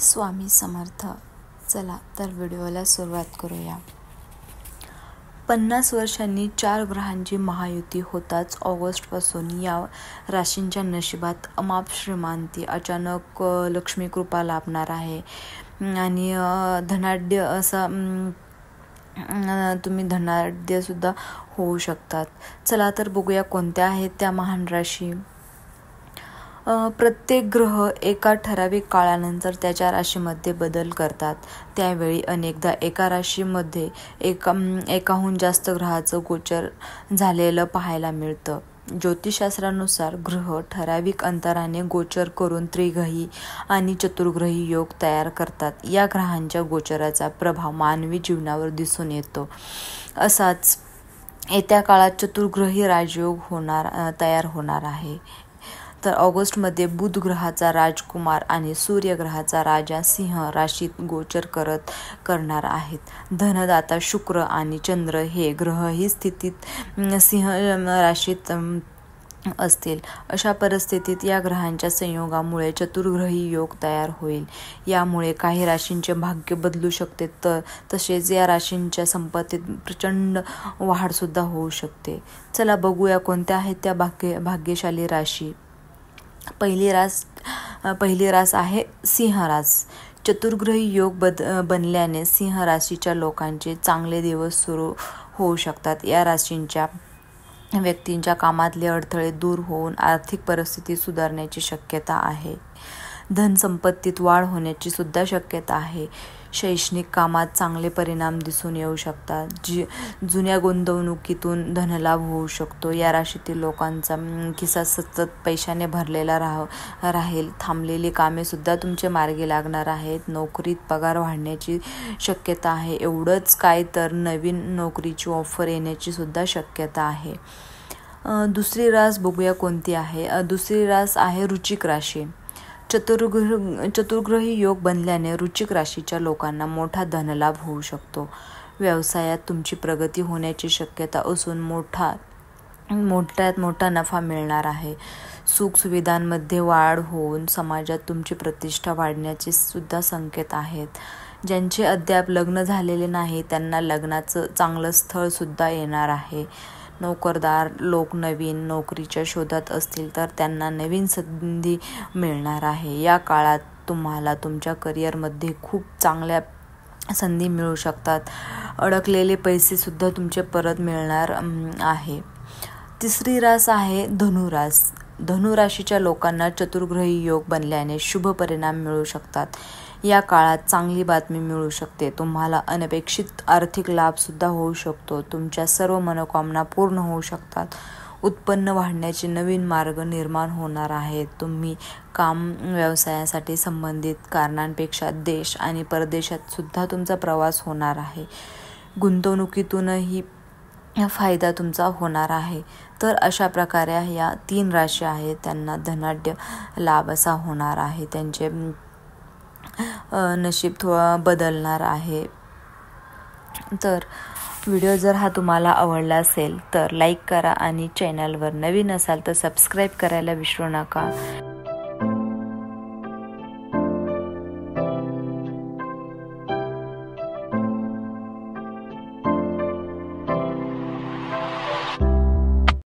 स्वामी समर्थ. चला तर व्हिडिओला सुरुवात करूया. 50 वर्षांनी 4 ग्रहांची महायुती होताच ऑगस्टपासून या राशींच्या नशिबात अमाप श्रीमंती, अचानक लक्ष्मी कृपा लाभणार आहे आणि धनाढ्य असा तुम्ही धनाढ्यसुद्धा होऊ शकतात. चला तर बघूया कोणत्या आहेत त्या महान राशी. प्रत्येक ग्रह एका ठराविक काळानंतर त्याच्या राशीमध्ये बदल करतात. त्यावेळी अनेकदा एका राशीमध्ये एकाहून जास्त ग्रहाचं गोचर झालेलं पाहायला मिळतं. ज्योतिषशास्त्रानुसार ग्रह ठराविक अंतराने गोचर करून त्रिग्रही आणि चतुर्ग्रही योग तयार करतात. या ग्रहांच्या गोचराचा प्रभाव मानवी जीवनावर दिसून येतो. असाच येत्या काळात चतुर्ग्रही राजयोग तयार होणार आहे. तर ऑगस्टमध्ये बुध ग्रहाचा राजकुमार आणि सूर्य ग्रहाचा राजा सिंह राशीत गोचर करणार आहेत. धनदाता शुक्र आणि चंद्र हे ग्रहही स्थितीत सिंह राशीत असतील. अशा परिस्थितीत या ग्रहांच्या संयोगामुळे चतुर्ग्रही योग तयार होईल. यामुळे काही राशींचे भाग्य बदलू शकते, तसेच या राशींच्या संपत्तीत प्रचंड वाढसुद्धा होऊ शकते. चला बघूया कोणत्या आहेत त्या भाग्यशाली राशी. पहिली रास आहे सिंह रास. चतुर्ग्रही योग बनल्याने सिंह राशीच्या लोकांचे चांगले दिवस सुरू होऊ शकतात. या राशींच्या व्यक्तींच्या कामातले अडथळे दूर होऊन आर्थिक परिस्थिती सुधारण्याची शक्यता आहे. धनसंपत्तीत वाढ होण्याची सुद्धा शक्यता आहे. शैक्षणिक कामात चांगले परिणाम दिसून येऊ शकतात. जुन्या गुंतवणुकीतून धनलाभ होऊ शकतो. या राशीतील लोकांचा खिसा सतत पैशाने भरलेला राहील. थांबलेली कामे सुद्धा तुमचे मार्गी लागणार आहेत. नोकरीत पगार वाढण्याची शक्यता आहे. एवढंच काय तर नवीन नोकरीची ऑफर येण्याची सुद्धा शक्यता आहे. दुसरी रास बघूया कोणती आहे. दुसरी रास आहे वृश्चिक राशी. चतुर्ग्रही योग बनल्याने वृश्चिक राशीच्या लोकांना मोठा धनलाभ होऊ शकतो. व्यवसायात तुमची प्रगती होण्याची शक्यता असून मोठ्यात मोठा नफा मिळणार आहे. सुखसुविधांमध्ये वाढ होऊन समाजात तुमची प्रतिष्ठा वाढण्याचे सुद्धा संकेत आहेत. ज्यांचे अद्याप लग्न झालेले नाही त्यांना लग्नाचं चांगलं स्थळ सुद्धा येणार आहे. नोकरदार लोक नवीन नोकरीच्या शोधात असतील तर त्यांना नवीन संधी मिळणार आहे. या काळात तुम्हाला तुमच्या करिअरमध्ये खूप चांगल्या संधी मिळू शकतात. अडकलेले पैसे सुद्धा तुमचे परत मिळणार आहे. तिसरी रास आहे धनुरास. धनुराशीच्या लोकांना चतुर्ग्रही योग बनल्याने शुभ परिणाम मिळू शकतात. या काळात चांगली बातमी मिळू शकते. तुम्हाला अनपेक्षित आर्थिक लाभ सुद्धा होऊ शकतो. तुमच्या सर्व मनोकामना पूर्ण होऊ शकतात. उत्पन्न वाढण्याचे नवीन मार्ग निर्माण होणार आहेत. तुम्ही काम व्यवसायासाठी संबंधित कारणांपेक्षा देश आणि परदेशात सुद्धा तुमचा प्रवास होणार आहे. गुंतवणुकीतूनही फायदा तुमचा होणार आहे. तर अशा प्रकारे या 3 राशी आहेत त्यांना धनाढ्य लाभ असा होणार आहे. त्यांचे नशीब थोडं बदलणार आहे. तर व्हिडिओ जर हा तुम्हाला आवडला असेल तर लाईक करा आणि चॅनलवर नवीन असाल तर सबस्क्राईब करायला विसरू नका.